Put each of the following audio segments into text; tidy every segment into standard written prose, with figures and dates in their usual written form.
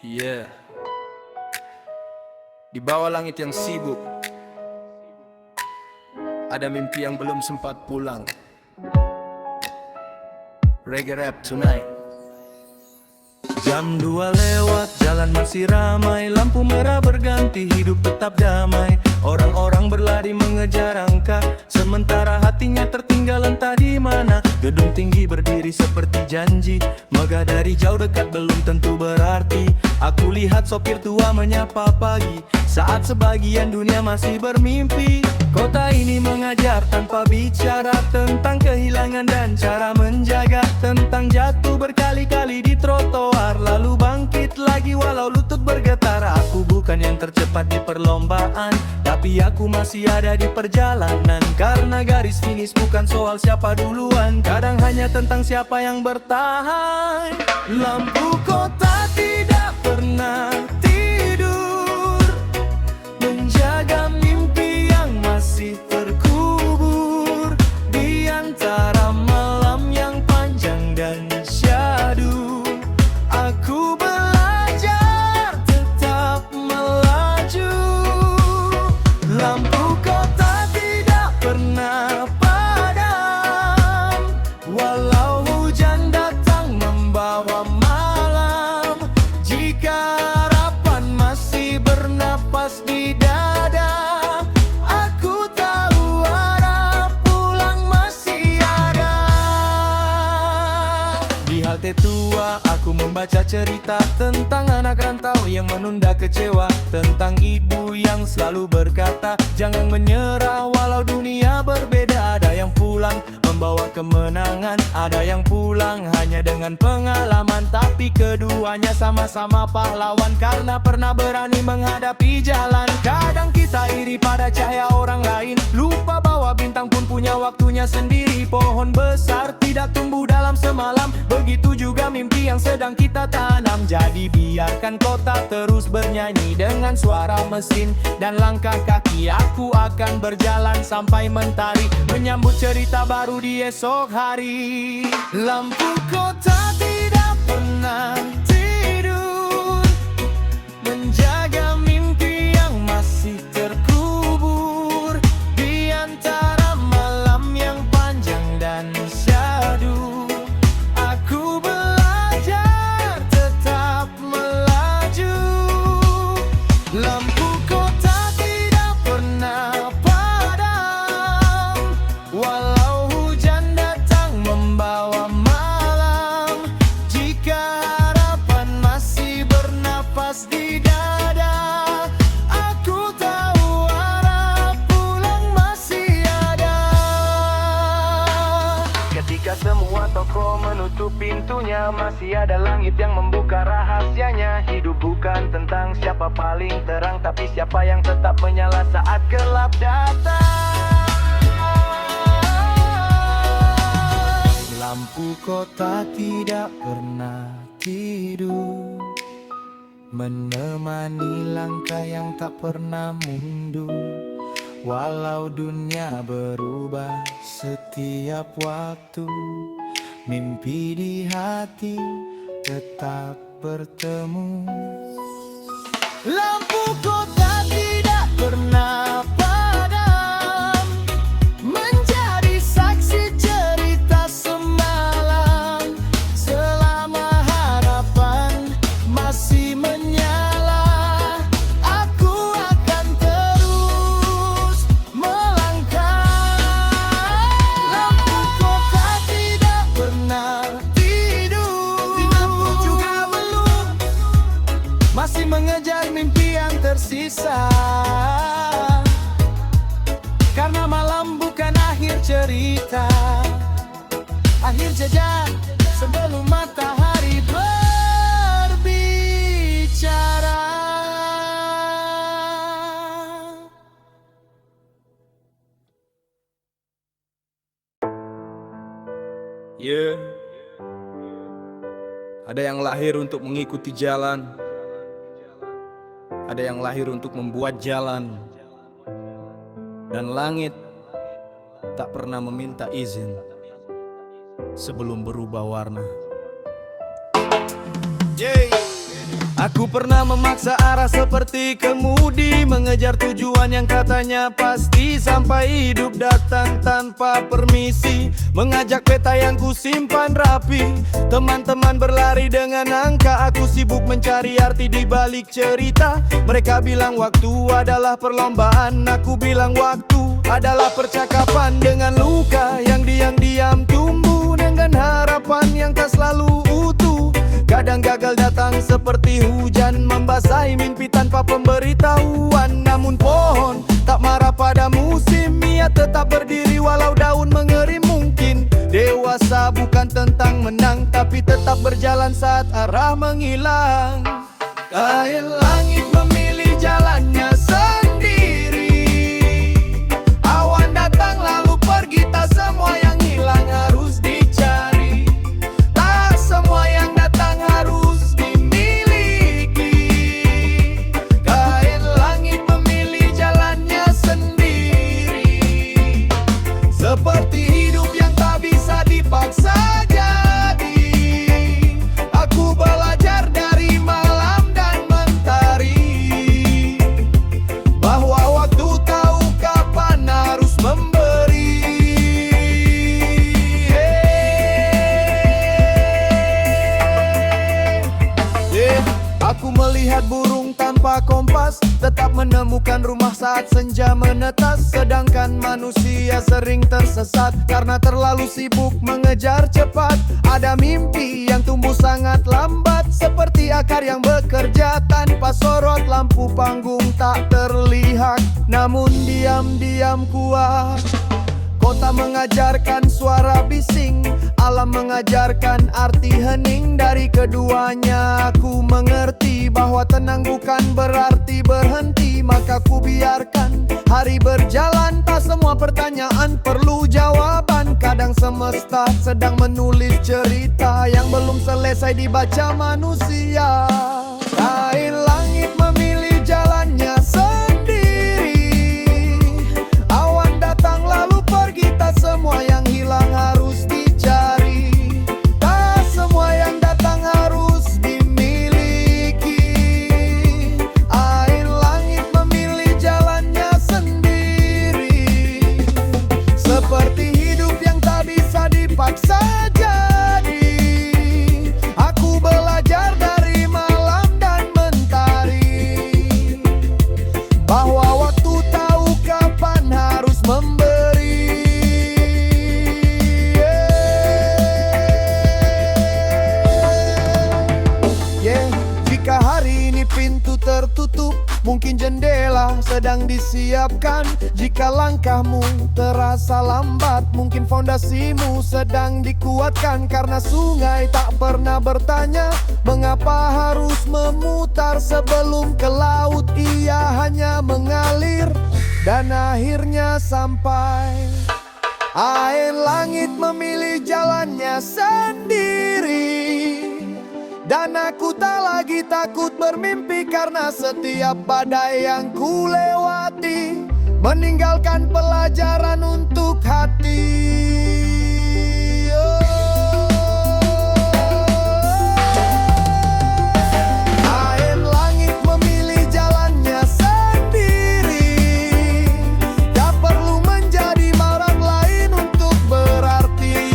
Yeah. Di bawah langit yang sibuk, ada mimpi yang belum sempat pulang. Reggae rap tonight. Jam 2 lewat, jalan masih ramai. Lampu merah berganti, hidup tetap damai. Orang-orang berlari mengejar angka, sementara hatinya tertinggal entah di mana. Gedung tinggi berdiri seperti janji, megah dari jauh dekat belum tentu berarti. Aku lihat sopir tua menyapa pagi, saat sebagian dunia masih bermimpi. Kota ini mengajar tanpa bicara tentang kehilangan dan cara menjaga, tentang jatuh berkali-kali di trotoar, lalu bangkit lagi walau lutut bergetar. Aku bukan yang tercepat di perlombaan, tapi aku masih ada di perjalanan. Karena garis finish bukan soal siapa duluan, kadang hanya tentang siapa yang bertahan. Lampu kota tidak pernah tidur, menjaga mimpi yang masih terkubur di antara malam yang panjang dan syadu. Aku belajar tetap melaju. Lampu kota tidak pernah padam, walau hujan datang membawa malam. Jika harapan masih bernapas di dada, aku tahu arah pulang masih ada. Di halte tua aku membaca cerita tentang anak rantau yang menunda kecewa, tentang ibu yang selalu berkata jangan menyerah walau dunia berbeda. Ada yang pulang membawa kemenangan, ada yang pulang hanya dengan pengalaman, tapi keduanya sama-sama pahlawan karena pernah berani menghadapi jalan. Kadang kita iri pada cahaya orang lain, lupa bahwa bintang pun punya waktunya sendiri. Pohon besar tidak tumbuh dalam semalam, begitu juga mimpi yang sedang kita tanam. Jadi biarkan kota terus bernyanyi dengan suara mesin dan langkah kaki. Aku akan berjalan sampai mentari, menyambut cerita baru di esok hari. Lampu kota tidak pernah tidur, menjaga mimpi yang masih terkubur di antara malam yang panjang dan syadu. Aku belajar tetap melaju. Lampu kota tidak pernah padam, walau hujan datang membawa malam. Jika harapan masih bernapas di dada, aku tahu arah pulang masih ada. Ketika semua toko menutup pintunya, masih ada langit yang membuka rahasianya. Hidup bukan tentang siapa paling terang, tapi siapa yang tetap menyala saat gelap datang. Lampu kota tidak pernah tidur, menemani langkah yang tak pernah mundur. Walau dunia berubah setiap waktu, mimpi di hati tetap bertemu. Lampu kota tidak pernah padam, menjadi saksi cerita semalam. Selama harapan masih menyala, aku akan terus melangkah. Lampu kota tidak pernah tidur, aku juga belum, masih mengejar mimpi yang tersisa. Karena malam bukan akhir cerita, akhir jejak sebelum matahari berbicara. Yeah. Ada yang lahir untuk mengikuti jalan, ada yang lahir untuk membuat jalan, dan langit tak pernah meminta izin sebelum berubah warna. Aku pernah memaksa arah seperti kemudi, mengejar tujuan yang katanya pasti, sampai hidup datang tanpa permisi, mengajak peta yang ku simpan rapi. Teman-teman berlari dengan angka, aku sibuk mencari arti di balik cerita. Mereka bilang waktu adalah perlombaan, aku bilang waktu adalah percakapan. Dengan luka yang diam-diam tumbuh, dengan harapan yang tak selalu utuh. Kadang gagal datang seperti hujan, membasahi mimpi tanpa pemberitahuan. Namun pohon tak marah pada musim, ia tetap berdiri walau daun mengering. Mungkin dewasa bukan tentang menang, tapi tetap berjalan saat arah menghilang. Kain langit memilih jalannya sendiri. Awan datang lalu pergi, tak semua yang hilang harus dicari. Tak semua yang datang harus dimiliki. Kain langit memilih jalannya sendiri. Seperti hidup yang tak bisa dipaksa jadi, aku belajar dari malam dan mentari, bahwa waktu tahu kapan harus memberi. Aku melihat burung tanpa kompas, tetap menemukan rumah saat senja menetas. Sedangkan manusia sering tersesat karena terlalu sibuk mengejar cepat. Ada mimpi yang tumbuh sangat lambat, seperti akar yang bekerja tanpa sorot. Lampu panggung tak terlihat, namun diam-diam kuat. Kota mengajarkan suara bising, alam mengajarkan arti hening. Dari keduanya aku mengerti bahwa tenang bukan berarti berhenti. Maka ku biarkan hari berjalan, tak semua pertanyaan perlu jawaban. Kadang semesta sedang menulis cerita yang belum selesai dibaca manusia. Kain langit memilih jalannya sendiri. Awan datang lalu pergi, tak semua yang hilang harus dicari. Tak semua yang datang harus dimiliki. Air langit memilih jalannya sendiri. Seperti hidup yang tak bisa dipaksa jadi, aku belajar dari malam dan mentari, bahwa waktu tahu kapan harus memberi. Jika hari ini pintu tertutup, mungkin jendela sedang disiapkan. Jika langkahmu terasa lambat, mungkin fondasimu sedang dikuatkan. Karena sungai tak pernah bertanya mengapa harus memutar sebelum ke laut. Ia hanya mengalir dan akhirnya sampai. Air langit memilih jalannya sendiri, dan aku tak lagi takut bermimpi. Karena setiap badai yang ku lewati meninggalkan pelajaran untuk hati. Air langit memilih jalannya sendiri, tak perlu menjadi orang lain untuk berarti.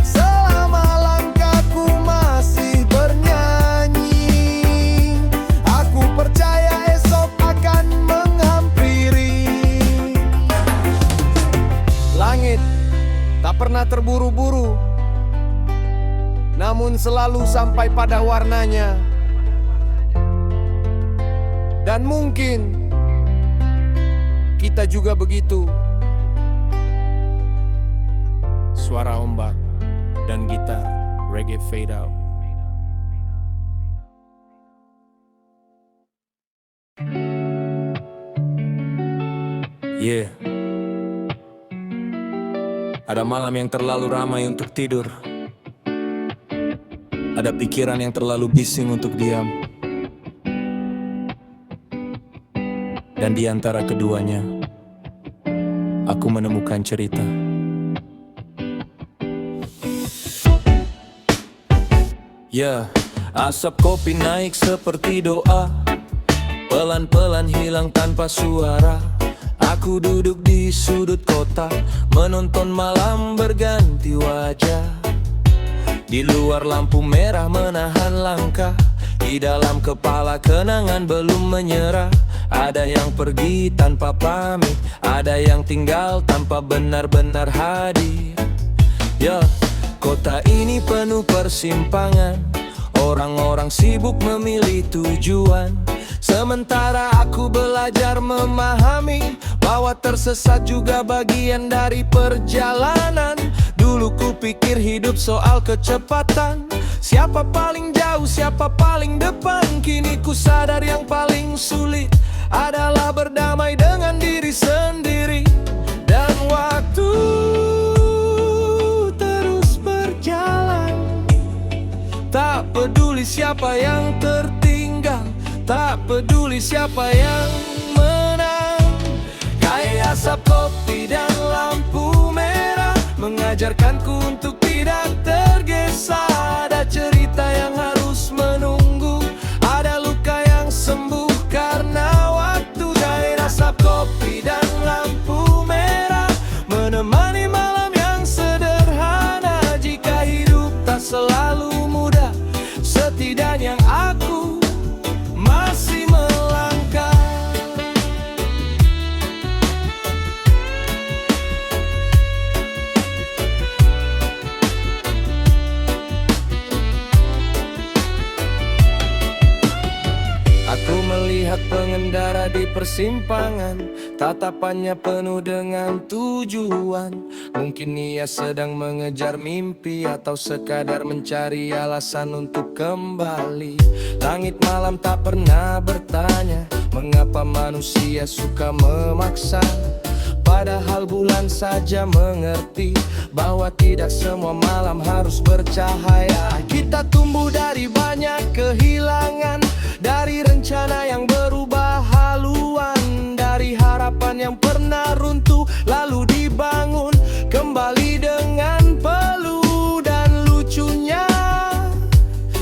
Selama langkahku masih bernyanyi, aku percaya esok akan menghampiri. Langit tak pernah terburu-buru, namun selalu sampai pada warnanya. Dan mungkin kita juga begitu. Suara ombak dan gitar reggae fade out. Yeah. Ada malam yang terlalu ramai untuk tidur. Ada pikiran yang terlalu bising untuk diam. Dan di antara keduanya, aku menemukan cerita. Ya, Asap kopi naik seperti doa, pelan-pelan hilang tanpa suara. Aku duduk di sudut kota, menonton malam berganti wajah. Di luar lampu merah menahan langkah, di dalam kepala kenangan belum menyerah. Ada yang pergi tanpa pamit, ada yang tinggal tanpa benar-benar hadir. Ya, kota ini penuh persimpangan, orang-orang sibuk memilih tujuan. Sementara aku belajar memahami bahwa tersesat juga bagian dari perjalanan. Dulu ku pikir hidup soal kecepatan, siapa paling jauh, siapa paling depan. Kini ku sadar yang paling sulit adalah berdamai dengan diri sendiri. Dan waktu terus berjalan, tak peduli siapa yang tertinggal, tak peduli siapa yang menang. Kayak asap kopi dan lampu merah mengajarkanku untuk tidak tergesa. Ada cerita yang harus menunggu, ada luka yang sembuh karena waktu. Kayak asap kopi dan lampu merah menemani malam yang sederhana. Jika hidup tak selalu mudah, setidaknya aku masih melangkah. Aku melihat pengendara di persimpangan, tatapannya penuh dengan tujuan. Mungkin ia sedang mengejar mimpi atau sekadar mencari alasan untuk kembali. Langit malam tak pernah bertanya mengapa manusia suka memaksa, padahal bulan saja mengerti bahwa tidak semua malam harus bercahaya. Kita tumbuh dari banyak kehilangan, dari rencana yang berubah haluan, dari harapan yang pernah runtuh lalu dibangun kembali dengan peluh. Dan lucunya,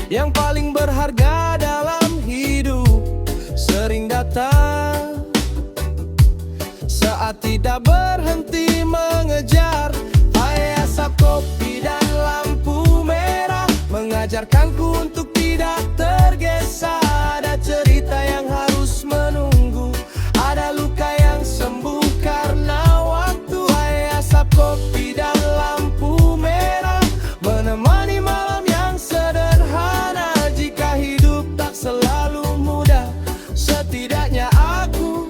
yang paling berharga dalam hidup sering datang saat tidak berhenti mengejar. Kayak asap kopi dan lampu merah mengajarkanku untuk tidak tergesa. Ada cerita yang harus menunggu, ada luka yang sembuh karena waktu. Kayak asap kopi dan lampu merah menemani malam yang sederhana. Jika hidup tak selalu mudah, setidaknya aku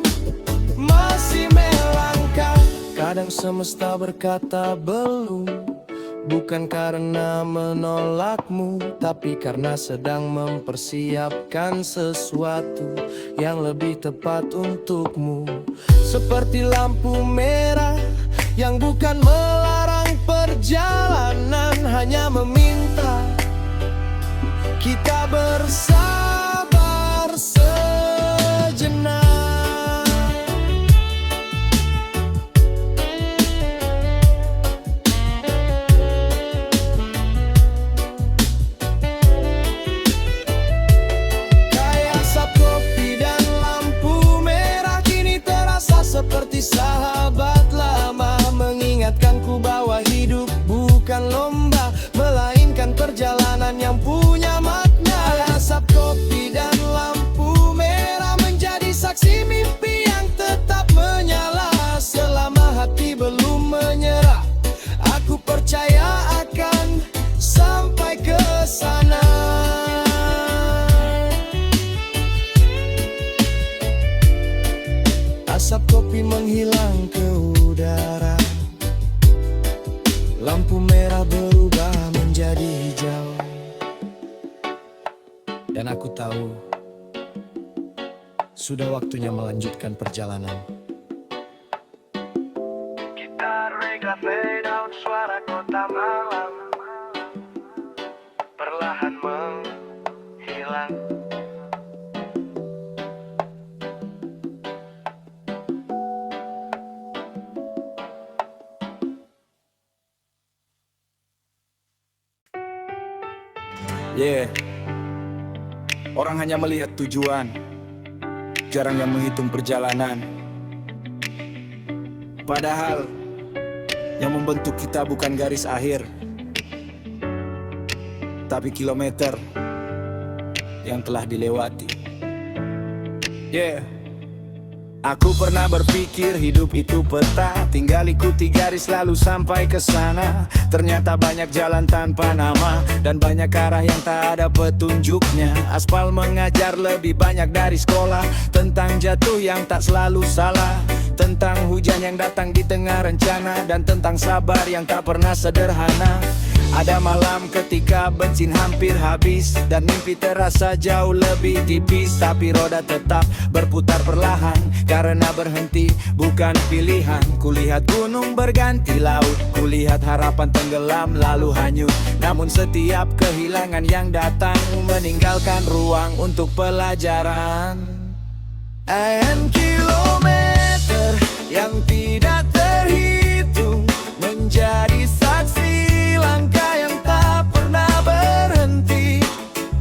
masih melangkah. Kadang semesta berkata belum, bukan karena menolakmu, tapi karena sedang mempersiapkan sesuatu yang lebih tepat untukmu. Seperti lampu merah yang bukan melarang perjalanan, hanya meminta kita bersabar sejenak. Seperti sahabat lama mengingatkanku bahwa hidup bukan lomba, melainkan perjalanan yang punya makna. Asap kopi dan lampu merah menjadi saksi mimpi yang tetap menyala. Selama hati belum menyerah, aku percaya akan sampai ke sana. Asap kopi menghilang ke udara, lampu merah berubah menjadi hijau. Dan aku tahu sudah waktunya melanjutkan perjalanan. Gitar reggae fade out, suara kota malam perlahan menghilang. Yeah, Orang hanya melihat tujuan, jarang yang menghitung perjalanan. Padahal yang membentuk kita bukan garis akhir, tapi kilometer yang telah dilewati. Aku pernah berpikir hidup itu peta, tinggal ikuti garis lalu sampai ke sana. Ternyata banyak jalan tanpa nama dan banyak arah yang tak ada petunjuknya. Aspal mengajar lebih banyak dari sekolah, tentang jatuh yang tak selalu salah, tentang hujan yang datang di tengah rencana, dan tentang sabar yang tak pernah sederhana. Ada malam ketika bensin hampir habis dan mimpi terasa jauh lebih tipis, tapi roda tetap berputar perlahan karena berhenti bukan pilihan. Kulihat gunung berganti laut, kulihat harapan tenggelam lalu hanyut. Namun setiap kehilangan yang datang meninggalkan ruang untuk pelajaran. Kilometer yang tidak terhitung menjadi saksi langkah yang tak pernah berhenti.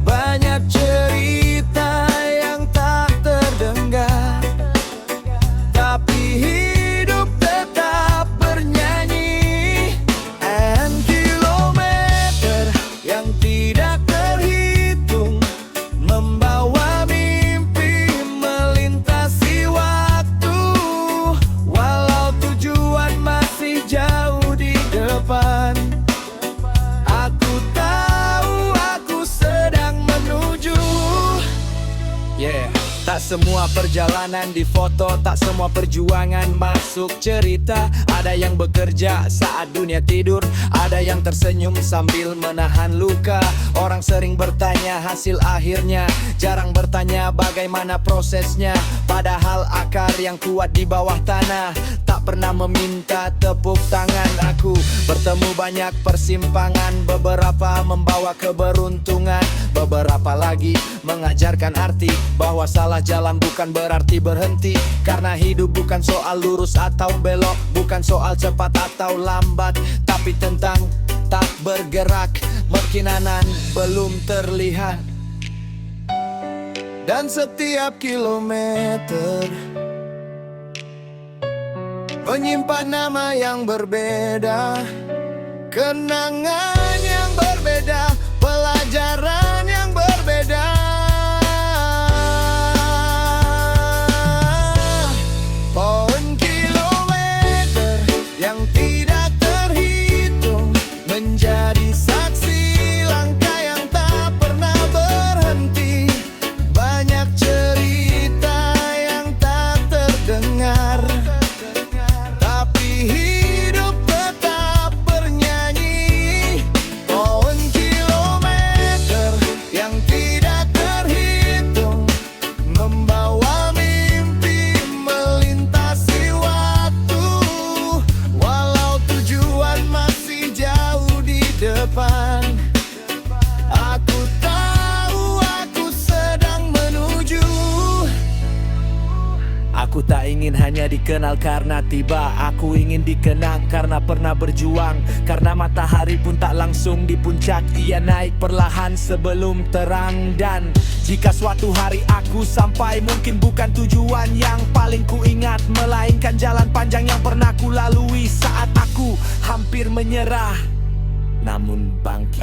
Banyak cerita yang tak terdengar, tapi hidup tetap bernyanyi. Kilometer yang tidak terhitung membawa mimpi melintasi waktu, walau tujuan masih jauh di depan. Aku tahu aku sedang menuju. Tak semua perjalanan difoto, tak semua perjuangan masuk cerita. Ada yang bekerja saat dunia tidur, ada yang tersenyum sambil menahan luka. Orang sering bertanya hasil akhirnya, jarang bertanya bagaimana prosesnya. Padahal akar yang kuat di bawah tanah tak pernah meminta tepuk tangan. Aku bertemu banyak persimpangan, beberapa membawa keberuntungan, beberapa lagi mengajarkan arti bahwa salah jalan bukan berarti berhenti. Karena hidup bukan soal lurus atau belok, bukan soal cepat atau lambat, tapi tentang tak bergerak meski nanan belum terlihat. Dan setiap kilometer menyimpan nama yang berbeda, kenangan yang berbeda, pelajaran yang berbeda. Pohon kilometer yang tidak terhitung menjadi saksi langkah yang tak pernah berhenti. Banyak cerita yang tak terdengar, tapi hidup tetap bernyanyi. Pohon kilometer yang tidak terhitung membawa mimpi melintasi waktu, walau tujuan masih jauh di depan. Aku tahu aku sedang menuju. Aku tak ingin hanya dikenal karena tiba, aku ingin dikenang karena pernah berjuang. Karena matahari pun tak langsung di puncak, ia naik perlahan sebelum terang. Dan jika suatu hari aku sampai, mungkin bukan tujuan yang paling ku ingat, melainkan jalan panjang yang pernah ku lalui saat aku hampir menyerah namun bangkit.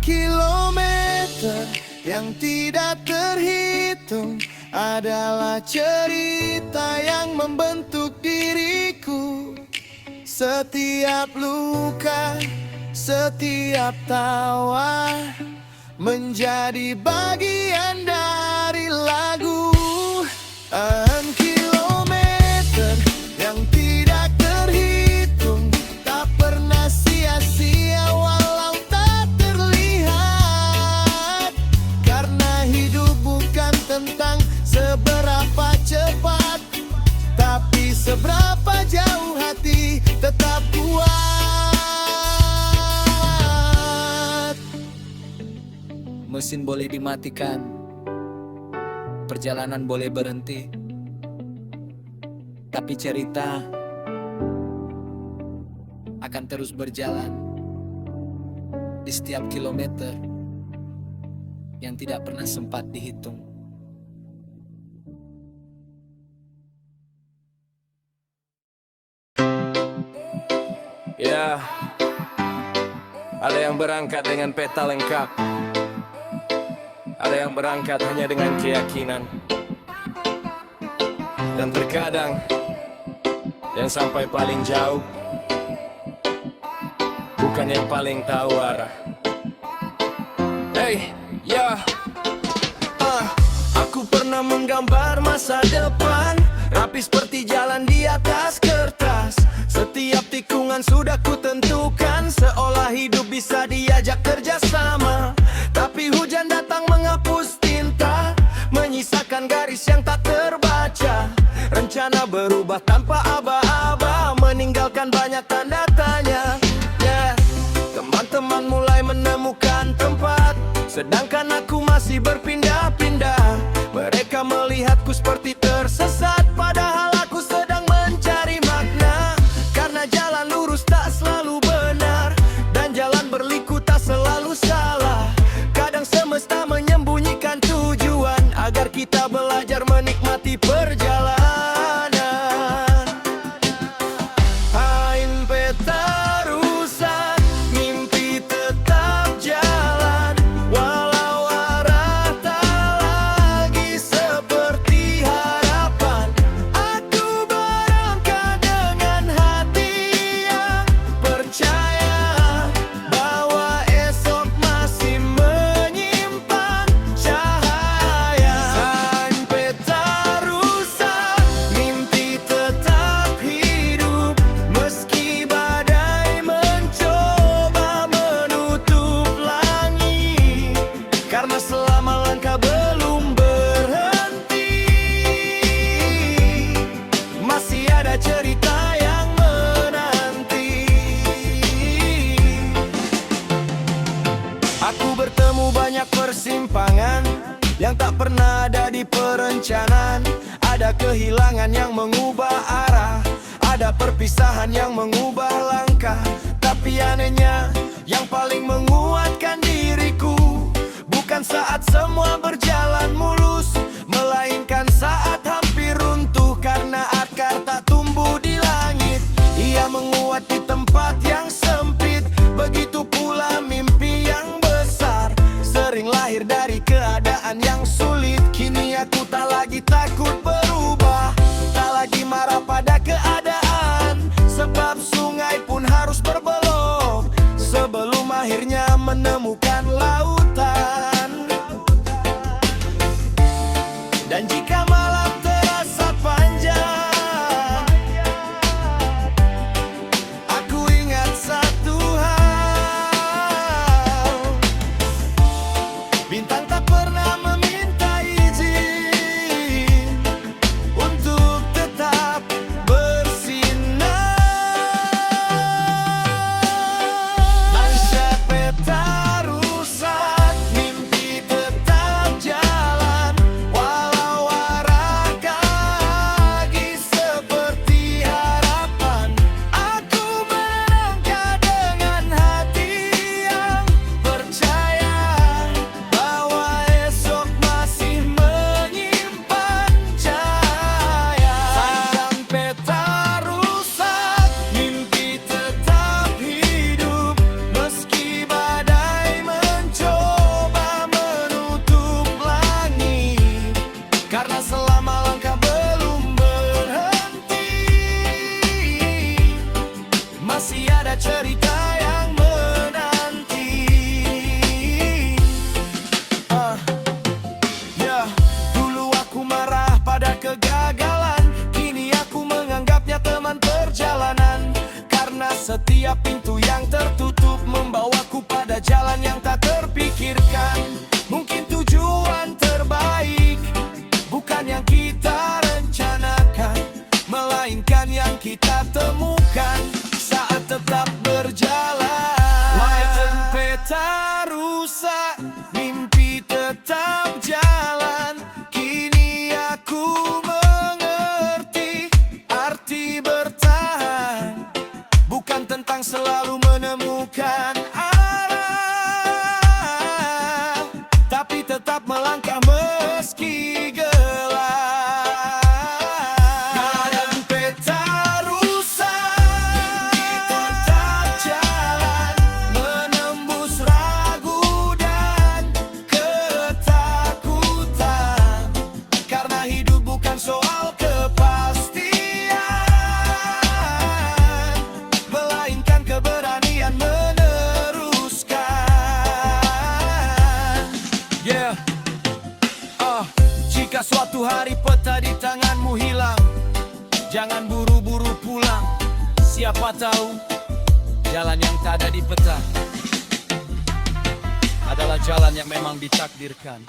Kilometer yang tidak terhitung adalah cerita yang membentuk diriku. Setiap luka, setiap tawa menjadi bagian dari lagu. Kilometer yang tidak terhitung tak pernah sia-sia walau tak terlihat. Karena hidup bukan tentang seberapa cepat, tapi seberapa jauh hati tetap kuat. Mesin boleh dimatikan, perjalanan boleh berhenti, tapi cerita akan terus berjalan di setiap kilometer yang tidak pernah sempat dihitung. Ya, ada yang berangkat dengan peta lengkap, ada yang berangkat hanya dengan keyakinan, dan terkadang yang sampai paling jauh bukan yang paling tahu arah. Hey, ya, aku pernah menggambar masa depan rapi seperti jalan di atas kertas. Setiap tikungan sudah ku tentukan, seolah hidup bisa diajak kerjasama. Tapi hujan datang menghapus tinta, menyisakan garis yang tak terbaca. Rencana berubah tanpa aba-aba, meninggalkan banyak tanda tanya. Yeah. Teman-teman mulai menemukan tempat, sedangkan aku masih berpindah-pindah. Mereka melihatku seperti tersesat, padahal aku sedang mencari makna. Karena jalan lurus tak selalu benar, dan jalan berliku tak selalu salah. Kadang semesta menyembunyikan tujuan, agar kita belajar menikmati perjalanan. Hain peta rusak, mimpi tetap jalan, walau arah tak lagi seperti harapan. Aku berangkat dengan hati yang percaya bahwa esok masih menyimpan cahaya. Hain peta rusak, mimpi tetap hidup, meski badai mencoba menutup langit. Karena selama langkah belum berhenti, masih ada cerita yang menanti. Aku bertemu banyak persimpangan yang tak pernah ada di perencanaan. Ada kehilangan yang mengubah arah, ada perpisahan yang mengubah langkah. Tapi anehnya, yang paling menguatkan diriku bukan saat semua berjalan mulus, melainkan saat hampir runtuh karena akar tak tumbuh di langit. Ia menguat di tempat yang sempit, begitu pula mimpi yang besar sering lahir dari keadaan yang sulit. Kini aku tak lagi takut berubah, tak lagi marah pada keadaan, sebab sungai pun harus berbelok sebelum akhirnya menemukan lautan. Dan jika malam terasa panjang, aku ingat satu hal: bintang tak pernah meminta izin untuk tetap bersinar. Lansia peta rusak, mimpi tetap jalan, walau arah lagi seperti harapan. Aku berangkat dengan hati yang percaya bahwa melangkah meski gelap. Kadang peta rusak, tetap jalan, menembus ragu dan ketakutan. Karena hidup bukan soal kepastian, melainkan keberanian meneruskan. Yeah. Jika suatu hari peta di tanganmu hilang, jangan buru-buru pulang. Siapa tahu jalan yang tak ada di peta adalah jalan yang memang ditakdirkan.